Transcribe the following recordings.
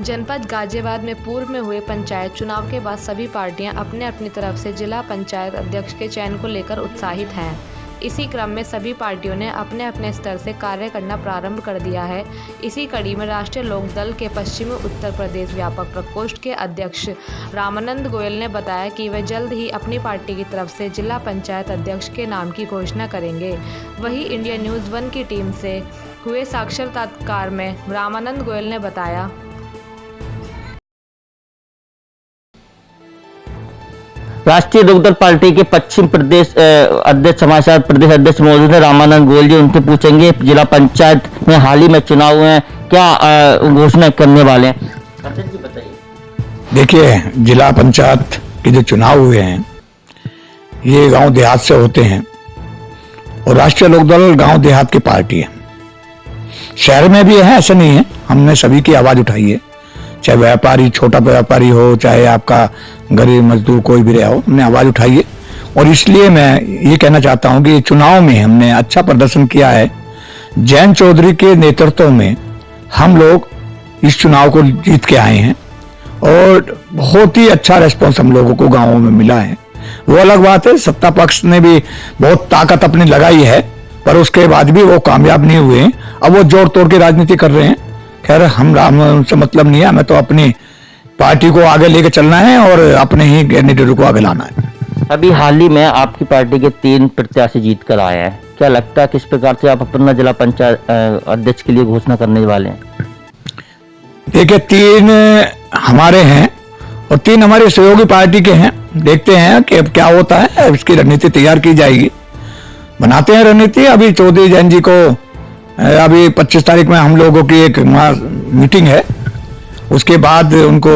जनपद गाजियाबाद में पूर्व में हुए पंचायत चुनाव के बाद सभी पार्टियां अपने अपनी तरफ से जिला पंचायत अध्यक्ष के चयन को लेकर उत्साहित हैं। इसी क्रम में सभी पार्टियों ने अपने अपने स्तर से कार्य करना प्रारंभ कर दिया है। इसी कड़ी में राष्ट्रीय लोक दल के पश्चिमी उत्तर प्रदेश व्यापक प्रकोष्ठ के अध्यक्ष रामानंद गोयल ने बताया कि वे जल्द ही अपनी पार्टी की तरफ से जिला पंचायत अध्यक्ष के नाम की घोषणा करेंगे। वहीं इंडिया न्यूज़ 1 की टीम से हुए साक्षात्कार में रामानंद गोयल ने बताया, राष्ट्रीय लोकदल पार्टी के पश्चिम प्रदेश अध्यक्ष हमारे साथ प्रदेश अध्यक्ष मौजूद है रामानंद गोयल जी। उनसे पूछेंगे जिला पंचायत में हाल ही में चुनाव हुए हैं, क्या घोषणा करने वाले हैं? जी बताइए। देखिए, जिला पंचायत के जो चुनाव हुए हैं ये गांव देहात से होते हैं और राष्ट्रीय लोकदल गांव देहात की पार्टी है। शहर में भी है, ऐसा नहीं है। हमने सभी की आवाज उठाई है, चाहे व्यापारी, छोटा व्यापारी हो, चाहे आपका गरीब मजदूर कोई भी रहा हो, हमने आवाज उठाई है। और इसलिए मैं ये कहना चाहता हूं कि चुनाव में हमने अच्छा प्रदर्शन किया है। जैन चौधरी के नेतृत्व में हम लोग इस चुनाव को जीत के आए हैं और बहुत ही अच्छा रेस्पॉन्स हम लोगों को गांवों में मिला है। वो अलग बात है, सत्ता पक्ष ने भी बहुत ताकत अपनी लगाई है, पर उसके बाद भी वो कामयाब नहीं हुए। अब वो जोड़ तोड़ के राजनीति कर रहे हैं। खैर, हमसे मतलब नहीं है, हमें तो अपनी पार्टी को आगे लेके चलना है और अपने ही कैंडिडेट को आगे लाना है। अभी हाल ही में आपकी पार्टी के 3 प्रत्याशी जीत कर आए हैं, क्या लगता है किस प्रकार से आप अपना जिला पंचायत अध्यक्ष के लिए घोषणा करने वाले हैं? देखिए, 3 हमारे हैं और 3 हमारे सहयोगी पार्टी के हैं। देखते हैं कि अब क्या होता है, इसकी रणनीति तैयार की जाएगी, बनाते हैं रणनीति। अभी चौधरी जैन जी को अभी 25 तारीख में हम लोगों की एक मीटिंग है, उसके बाद उनको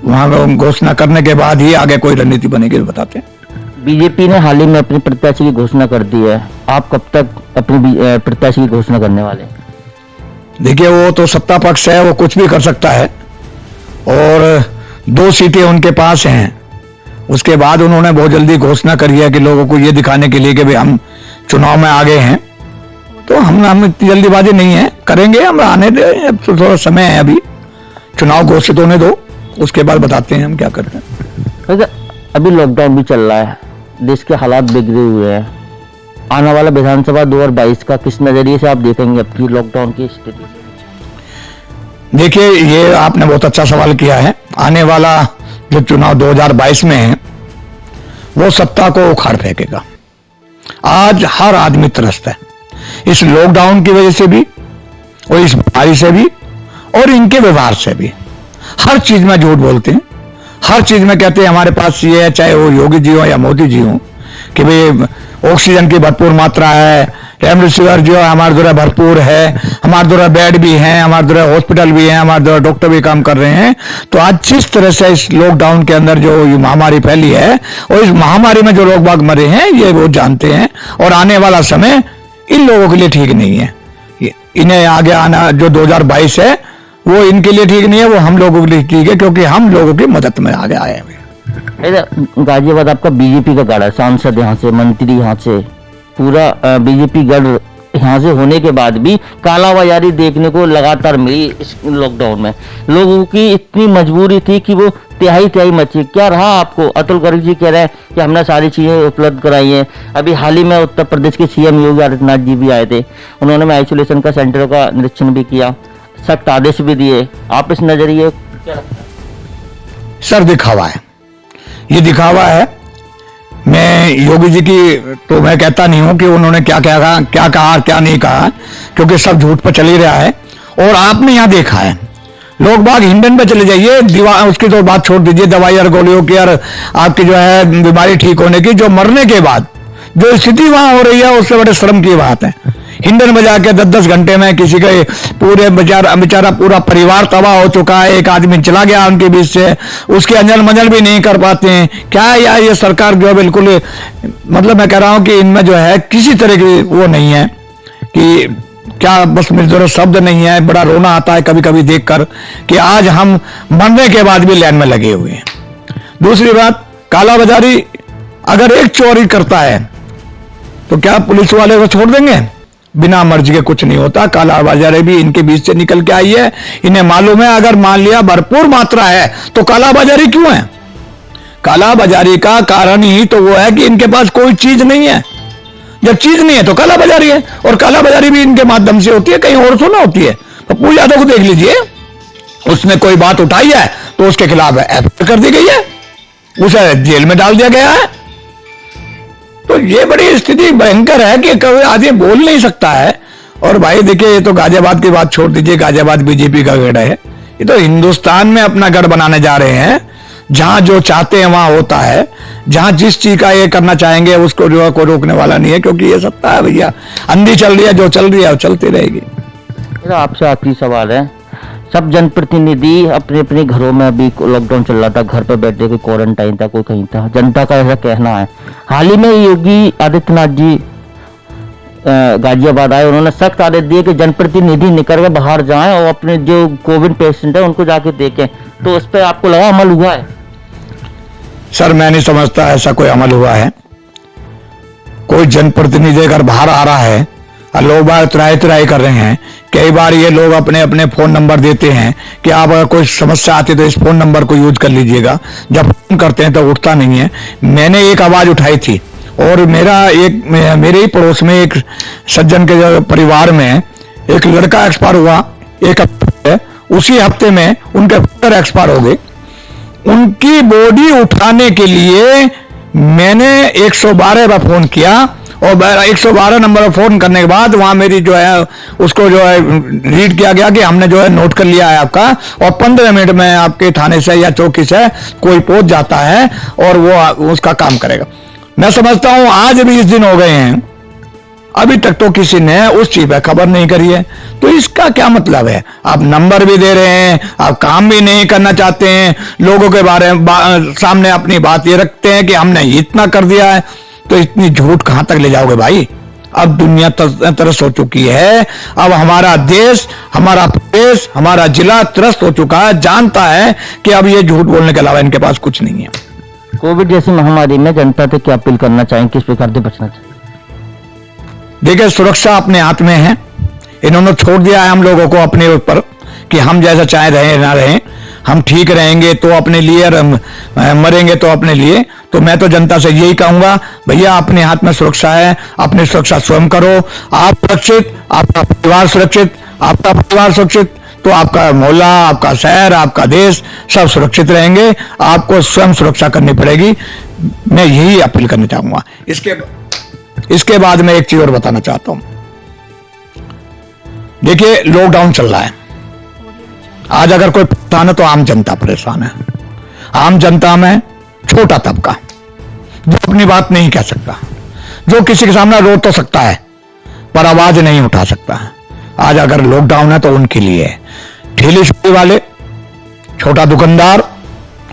वहां घोषणा करने के बाद ही आगे कोई रणनीति बनेगी बताते हैं। बीजेपी ने हाल ही में अपनी प्रत्याशी की घोषणा कर दी है, आप कब तक अपनी प्रत्याशी की घोषणा करने वाले हैं? देखिए, वो तो सत्ता पक्ष है, वो कुछ भी कर सकता है और 2 सीटें उनके पास हैं। उसके बाद उन्होंने बहुत जल्दी घोषणा करी है कि लोगों को ये दिखाने के लिए कि भाई हम चुनाव में आगे हैं। तो हम इतनी जल्दीबाजी नहीं है, करेंगे, हम आने दे, अब तो थोड़ा समय है, अभी चुनाव घोषित होने दो, उसके बाद बताते हैं हम क्या करते हैं। अभी लॉकडाउन भी चल रहा है, देश के हालात बिगड़े हुए हैं। आने वाला विधानसभा 2022 का किस नजरिए से आप देखेंगे अपनी लॉकडाउन की स्थिति? देखिए, ये आपने बहुत अच्छा सवाल किया है। आने वाला जो चुनाव 2022 में है वो सत्ता को उखाड़ फेंकेगा। आज हर आदमी त्रस्त है, इस लॉकडाउन की वजह से भी और इस बीमारी से भी और इनके व्यवहार से भी। हर चीज में झूठ बोलते हैं, हर चीज में कहते हैं हमारे पास ये है, चाहे वो योगी जी हो या मोदी जी हो, कि भाई ऑक्सीजन की भरपूर मात्रा है, रेमडेसिविर जो है हमारे द्वारा भरपूर है, हमारे द्वारा बेड भी हैं, हमारे द्वारा हॉस्पिटल भी हैं, हमारे द्वारा डॉक्टर भी काम कर रहे हैं। तो आज जिस तरह से इस लॉकडाउन के अंदर जो ये महामारी फैली है और इस महामारी में जो लोग बाग मरे हैं ये वो जानते हैं। और आने वाला समय इन लोगों के लिए ठीक नहीं है। इन्हें आगे आना जो 2022 है वो इनके लिए ठीक नहीं है, वो हम लोगों के लिए ठीक है, क्योंकि हम लोगों की मदद में आगे आए हुए। गाजियाबाद आपका बीजेपी का गढ़ है, सांसद यहाँ से, मंत्री यहाँ से, पूरा बीजेपी गढ़ यहाँ से होने के बाद भी कालाबाजारी देखने को लगातार मिली। इस लॉकडाउन में लोगों की इतनी मजबूरी थी कि वो तिहाई मची। क्या रहा आपको? अतुल गर्ग जी कह रहे हैं कि हमने सारी चीजें उपलब्ध कराई हैं। अभी हाल ही में उत्तर प्रदेश के सीएम योगी आदित्यनाथ जी भी आए थे, उन्होंने आइसोलेशन का सेंटर का निरीक्षण भी किया, सख्त आदेश भी दिए। आप इस नजरिए क्या लगता है? सर, दिखावा है, ये दिखावा है। मैं योगी जी की तो मैं कहता नहीं हूं कि उन्होंने क्या कहा क्या नहीं कहा, क्योंकि सब झूठ पर चल ही रहा है। और आपने यहां देखा है, लोग बाग हिंडन पे चले जाइए, उसकी तो बात छोड़ दीजिए, दवाई और गोलियों की और आपकी जो है बीमारी ठीक होने की, जो मरने के बाद जो स्थिति वहां हो रही है उससे बड़े शर्म की बात है। हिंडन में जाके 10-10 घंटे में किसी के पूरे बेचारा पूरा परिवार तबाह हो चुका है। एक आदमी चला गया उनके बीच से, उसके अंजल मंजल भी नहीं कर पाते हैं। क्या यार, ये सरकार जो है बिल्कुल, मतलब मैं कह रहा हूं कि इनमें जो है किसी तरह की वो नहीं है कि क्या, बस मेरे जरूरत शब्द नहीं है। बड़ा रोना आता है कभी कभी देखकर कि आज हम मरने के बाद भी लाइन में लगे हुए हैं। दूसरी बात, कालाबाजारी, अगर एक चोरी करता है तो क्या पुलिस वाले को छोड़ देंगे? बिना मर्जी के कुछ नहीं होता। कालाबाजारी भी इनके बीच से निकल के आई है। इन्हें मालूम है अगर मान लिया भरपूर मात्रा है तो कालाबाजारी क्यों है। कालाबाजारी का कारण ही तो वो है कि इनके पास कोई चीज नहीं है। जब चीज नहीं है तो कालाबाजारी है, और कालाबाजारी भी इनके माध्यम से होती है, कहीं और तो ना होती है। पप्पू यादव को देख लीजिए, उसने कोई बात उठाई है तो उसके खिलाफ एफआईआर कर दी गई है, उसे जेल में डाल दिया गया है। तो ये बड़ी स्थिति भयंकर है कि कोई आदमी बोल नहीं सकता है। और भाई देखिए, ये तो गाजियाबाद की बात छोड़ दीजिए, गाजियाबाद बीजेपी का गढ़ है। ये तो हिंदुस्तान में अपना गढ़ बनाने जा रहे हैं, जहां जो चाहते हैं वहां होता है। जहां जिस चीज का ये करना चाहेंगे उसको जो है कोई रोकने वाला नहीं है, क्योंकि ये सत्ता है भैया, अंधी चल रही है, जो चल रही है वो चलती रहेगी। मेरा आपसे आखिरी सवाल है, सब जनप्रतिनिधि अपने अपने घरों में, अभी लॉकडाउन चल रहा था, घर पर बैठे, कोई क्वारंटाइन था, कोई कहीं था, जनता का ऐसा कहना है। हाल ही में योगी आदित्यनाथ जी गाजियाबाद आए, उन्होंने सख्त आदेश दिए कि जनप्रतिनिधि निकल के बाहर जाएं और अपने जो कोविड पेशेंट है उनको जाके देखें। तो उस पर आपको लगा अमल हुआ है? सर मैं नहीं समझता ऐसा कोई अमल हुआ है। कोई जनप्रतिनिधि अगर बाहर आ रहा है और लोग बाहर त्राई कर रहे हैं, कई बार ये लोग अपने अपने फोन नंबर देते हैं कि आप अगर कोई समस्या आती है तो इस फोन नंबर को यूज कर लीजिएगा। जब फोन करते हैं तो उठता नहीं है। मैंने एक आवाज उठाई थी, और मेरे ही पड़ोस में एक सज्जन के परिवार में एक लड़का एक्सपायर हुआ, एक हफ्ते, उसी हफ्ते में उनके फादर एक्सपायर हो गए। उनकी बॉडी उठाने के लिए मैंने 112 पर फोन किया, और 112 नंबर पर फोन करने के बाद वहां मेरी जो है उसको जो है रीड किया गया कि हमने जो है नोट कर लिया है आपका, और 15 मिनट में आपके थाने से या चौकी से कोई पहुंच जाता है और वो उसका काम करेगा। मैं समझता हूं आज भी 20 दिन हो गए हैं, अभी तक तो किसी ने उस चीज पर खबर नहीं करी है। तो इसका क्या मतलब है? आप नंबर भी दे रहे हैं, आप काम भी नहीं करना चाहते हैं, लोगों के बारे में सामने अपनी बात ये रखते हैं कि हमने इतना कर दिया है। तो इतनी झूठ कहां तक ले जाओगे भाई? अब दुनिया त्रस्त हो चुकी है। अब हमारा देश, हमारा प्रदेश, हमारा जिला त्रस्त हो चुका है, जानता है कि अब ये झूठ बोलने के अलावा इनके पास कुछ नहीं है। कोविड जैसी महामारी में जनता से क्या अपील करना चाहेंगे, किस प्रकार से बचना चाहिए? देखिए, सुरक्षा अपने हाथ में है। इन्होंने छोड़ दिया है हम लोगों को अपने ऊपर कि हम जैसा चाहे रहें ना रहें, हम ठीक रहेंगे तो अपने लिए और मरेंगे तो अपने लिए। तो मैं तो जनता से यही कहूंगा, भैया अपने हाथ में सुरक्षा है, अपनी सुरक्षा स्वयं करो। आप सुरक्षित, आपका परिवार सुरक्षित, आपका परिवार सुरक्षित, तो आपका मोहल्ला, आपका शहर, आपका देश सब सुरक्षित रहेंगे। आपको स्वयं सुरक्षा करनी पड़ेगी, मैं यही अपील करना चाहूंगा। इसके बाद मैं एक चीज और बताना चाहता हूं। देखिए, लॉकडाउन चल रहा है, आज अगर कोई परेशान है तो आम जनता परेशान है। आम जनता में छोटा तबका जो अपनी बात नहीं कह सकता, जो किसी के सामने रो तो सकता है पर आवाज नहीं उठा सकता है। आज अगर लॉकडाउन है तो उनके लिए है। ठेली छोटी वाले, छोटा दुकानदार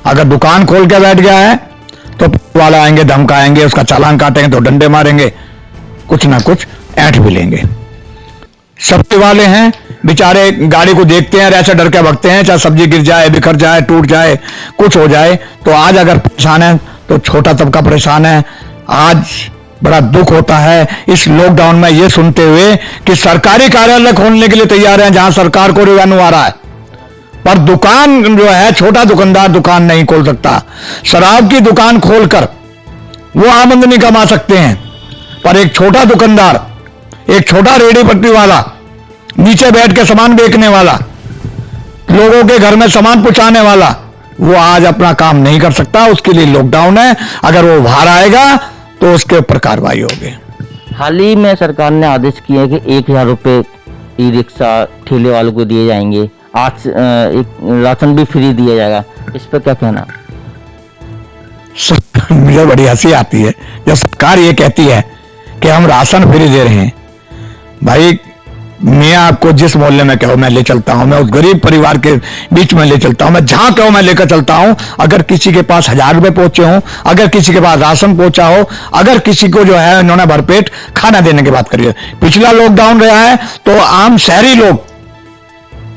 अगर दुकान खोल के बैठ गया है तो वाले आएंगे, धमकाएंगे, उसका चालान काटेंगे तो डंडे मारेंगे, कुछ ना कुछ ऐंठ भी लेंगे। सब्जी वाले हैं बेचारे, गाड़ी को देखते हैं, ऐसे डर के भगते हैं, चाहे सब्जी गिर जाए, बिखर जाए, टूट जाए, कुछ हो जाए। तो आज अगर परेशान है तो छोटा तबका परेशान है। आज बड़ा दुख होता है इस लॉकडाउन में ये सुनते हुए कि सरकारी कार्यालय खोलने के लिए तैयार हैं जहां सरकार को रेवेन्यू आ रहा है, पर दुकान जो है, छोटा दुकानदार दुकान नहीं खोल सकता। शराब की दुकान खोलकर वो आमदनी कमा सकते हैं, पर एक छोटा दुकानदार, एक छोटा रेडी पटरी वाला, नीचे बैठ के सामान बेचने वाला, लोगों के घर में सामान पहुंचाने वाला, वो आज अपना काम नहीं कर सकता। उसके लिए लॉकडाउन है। अगर वो बाहर आएगा तो उसके ऊपर कार्रवाई होगी। हाल ही में सरकार ने आदेश किया है कि 1000 रुपए ई रिक्शा ठेले वालों को दिए जाएंगे, आज एक राशन भी फ्री दिया जाएगा, इस पर क्या कहना? मुझे बड़ी हंसी आती है जब सरकार ये कहती है कि हम राशन फ्री दे रहे हैं। भाई, मैं आपको जिस मोहल्ले में कहो मैं ले चलता हूं, मैं उस गरीब परिवार के बीच में ले चलता हूं, मैं जहां कहो मैं लेकर चलता हूं। अगर किसी के पास 1000 रुपए पहुंचे हो, अगर किसी के पास राशन पहुंचा हो, अगर किसी को जो है इन्होंने भरपेट खाना देने की बात करी है। पिछला लॉकडाउन रहा है तो आम शहरी लोग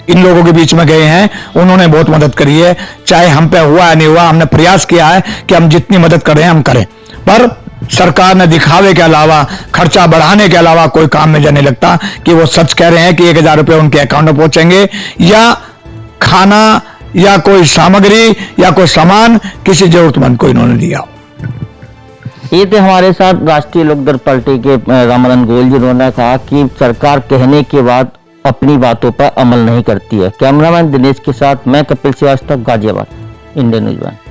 इन लोगों के बीच में गए हैं, उन्होंने बहुत मदद करी है। चाहे हम पे हुआ या नहीं हुआ, हमने प्रयास किया है कि हम जितनी मदद करें हम करें। पर सरकार ने दिखावे के अलावा, खर्चा बढ़ाने के अलावा कोई काम में जाने लगता कि वो सच कह रहे हैं कि 1,000 रुपये उनके अकाउंट में पहुंचेंगे, या खाना या कोई सामग्री या कोई सामान किसी जरूरतमंद को इन्होंने दिया। ये थे हमारे साथ राष्ट्रीय लोकदल पार्टी के रामानंद गोयल, जिन्होंने कहा कि सरकार कहने के बाद अपनी बातों पर अमल नहीं करती है। कैमरामैन दिनेश के साथ मैं कपिल श्रीवास्तव, गाजियाबाद, इंडियन न्यूज़।